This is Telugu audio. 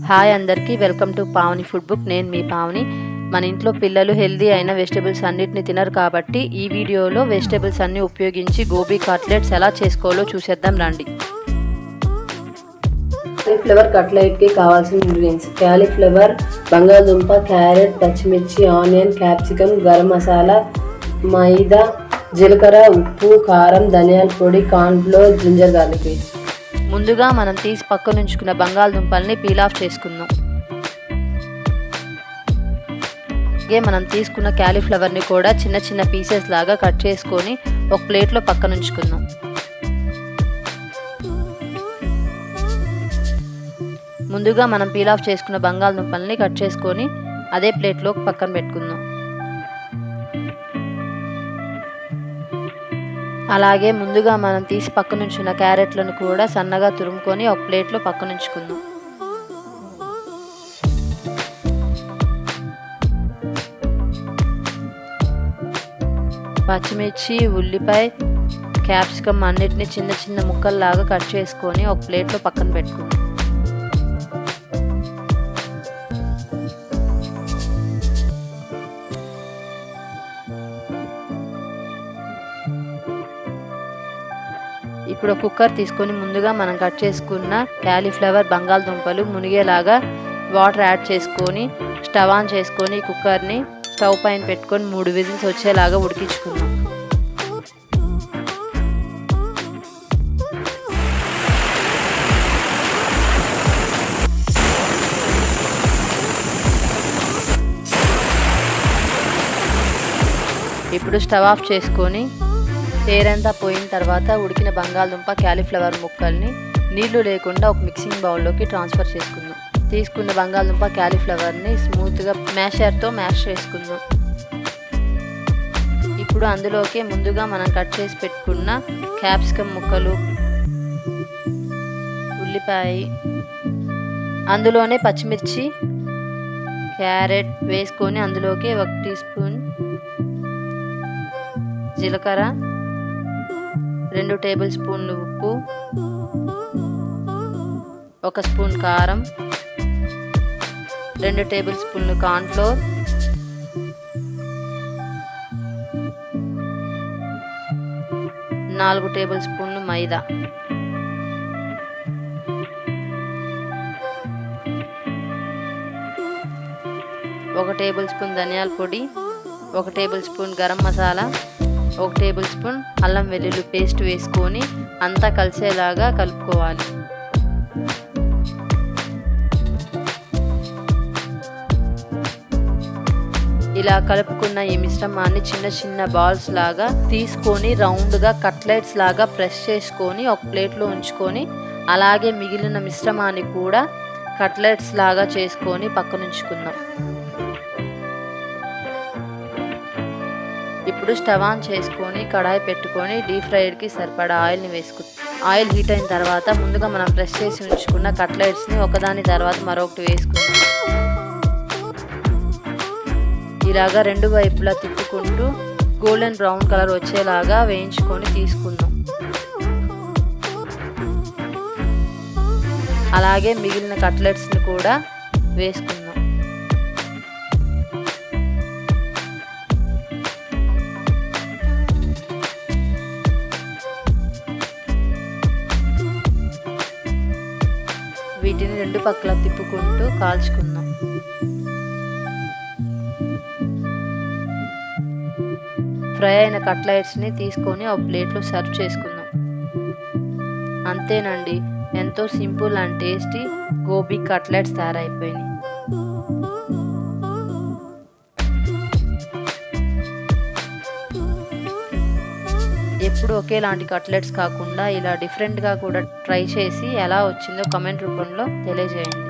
హాయ్ అందరికీ, welcome to Pavani food book. నేను మీ పావని. మన ఇంట్లో పిల్లలు హెల్దీ అయిన వెజిటబుల్స్ అన్నిటిని తినరు కాబట్టి ఈ వీడియోలో వెజిటబుల్స్ అన్ని ఉపయోగించి గోబీ కట్లెట్స్ ఎలా చేసుకోవాలో చూసేద్దాం రండి. కాలీఫ్లవర్ కట్లెట్కి కావాల్సిన ఇంగ్రీడియంట్స్: కాలీఫ్లవర్, బంగాళదుంప, క్యారెట్, పచ్చిమిర్చి, ఆనియన్, క్యాప్సికమ్, గరం మసాలా, మైదా, జీలకర్ర, ఉప్పు, కారం, ధనియాల పొడి, కార్న్ఫ్లోర్, జింజర్ గార్లిక్ పేస్ట్. ముందుగా మనం తీసి పక్కన ఉంచుకున్న బంగాళదుంపల్ని పీల్ ఆఫ్ చేసుకుందాం. అలాగే మనం తీసుకున్న కాలీఫ్లవర్ని కూడా చిన్న చిన్న పీసెస్ లాగా కట్ చేసుకొని ఒక ప్లేట్లో పక్కన ఉంచుకుందాం. ముందుగా మనం పీల్ ఆఫ్ చేసుకున్న బంగాళదుంపల్ని కట్ చేసుకొని అదే ప్లేట్లో పక్కన పెట్టుకుందాం. అలాగే ముందుగా మనం తీసి పక్కన ఉంచుకున్న క్యారెట్లను కూడా సన్నగా తురుముకొని ఒక ప్లేట్లో పక్కన ఉంచుకుందాం. పచ్చిమిర్చి, ఉల్లిపాయ, క్యాప్సికమ్ అన్నిటిని చిన్న చిన్న ముక్కల్లాగా కట్ చేసుకొని ఒక ప్లేట్లో పక్కన పెట్టుకుందాం. ఇప్పుడు కుక్కర్ తీసుకొని ముందుగా మనం కట్ చేసుకున్న కాలీఫ్లవర్, బంగాళదుంపలు మునిగేలాగా వాటర్ యాడ్ చేసుకొని స్టవ్ ఆన్ చేసుకొని కుక్కర్ని స్టవ్ పైన పెట్టుకొని 3 విజిల్స్ వచ్చేలాగా ఉడికించుకుందాం. ఇప్పుడు స్టవ్ ఆఫ్ చేసుకొని పేరంతా పోయిన తర్వాత ఉడికిన బంగాళదుంప, కాలీఫ్లవర్ ముక్కల్ని నీళ్లు లేకుండా ఒక మిక్సింగ్ బౌల్లోకి ట్రాన్స్ఫర్ చేసుకుందాం. తీసుకున్న బంగాళదుంప, కాలీఫ్లవర్ని స్మూత్గా మ్యాషర్తో మ్యాష్ చేసుకుందాం. ఇప్పుడు అందులోకి ముందుగా మనం కట్ చేసి పెట్టుకున్న క్యాప్సికమ్ ముక్కలు, ఉల్లిపాయ, అందులోనే పచ్చిమిర్చి, క్యారెట్ వేసుకొని అందులోకి 1 టీ స్పూన్ జీలకర్ర, 2 టేబుల్ స్పూన్లు ఉప్పు, 1 స్పూన్ కారం, 2 టేబుల్ స్పూన్లు కార్న్ఫ్లోర్, 4 టేబుల్ స్పూన్లు మైదా, ఒక టేబుల్ స్పూన్ ధనియాల పొడి, 1 table spoon garam masala, 1 table spoon అల్లం వెల్లుల్లి పేస్ట్ వేసుకొని అంతా కలిసేలాగా కలుపుకోవాలి. ఇలా కలుపుకున్న ఈ మిశ్రమాన్ని చిన్న చిన్న బాల్స్ లాగా తీసుకొని రౌండ్గా కట్లెట్స్ లాగా ప్రెస్ చేసుకొని ఒక ప్లేట్లో ఉంచుకొని అలాగే మిగిలిన మిశ్రమాన్ని కూడా కట్లెట్స్ లాగా చేసుకొని పక్కన ఉంచుకుందాం. ఇప్పుడు స్టవ్ ఆన్ చేసుకొని కడాయి పెట్టుకొని డీప్ ఫ్రైడ్కి సరిపడా ఆయిల్ని వేసుకుందాం. ఆయిల్ హీట్ అయిన తర్వాత ముందుగా మనం ప్రెస్ చేసి ఉంచుకున్న కట్లెట్స్ని ఒకదాని తర్వాత మరొకటి వేసుకుందాం. ఇలాగా 2 వైపులా తిప్పుకుంటూ గోల్డెన్ బ్రౌన్ కలర్ వచ్చేలాగా వేయించుకొని తీసుకుందాం. అలాగే మిగిలిన కట్లెట్స్ని కూడా వేసుకుందాం. వీటిని 2 పక్కల తిప్పుకుంటూ కాల్చుకుందాం. ఫ్రై అయిన కట్లెట్స్ని తీసుకొని ఒక ప్లేట్లో సర్వ్ చేసుకుందాం. అంతేనండి, ఎంతో simple and tasty gobi cutlets తయారైపోయినాయి. ఎప్పుడు ఒకేలాంటి కట్లెట్స్ కాకుండా ఇలా డిఫరెంట్గా కూడా ట్రై చేసి ఎలా వచ్చిందో కామెంట్ రూపంలో తెలియజేయండి.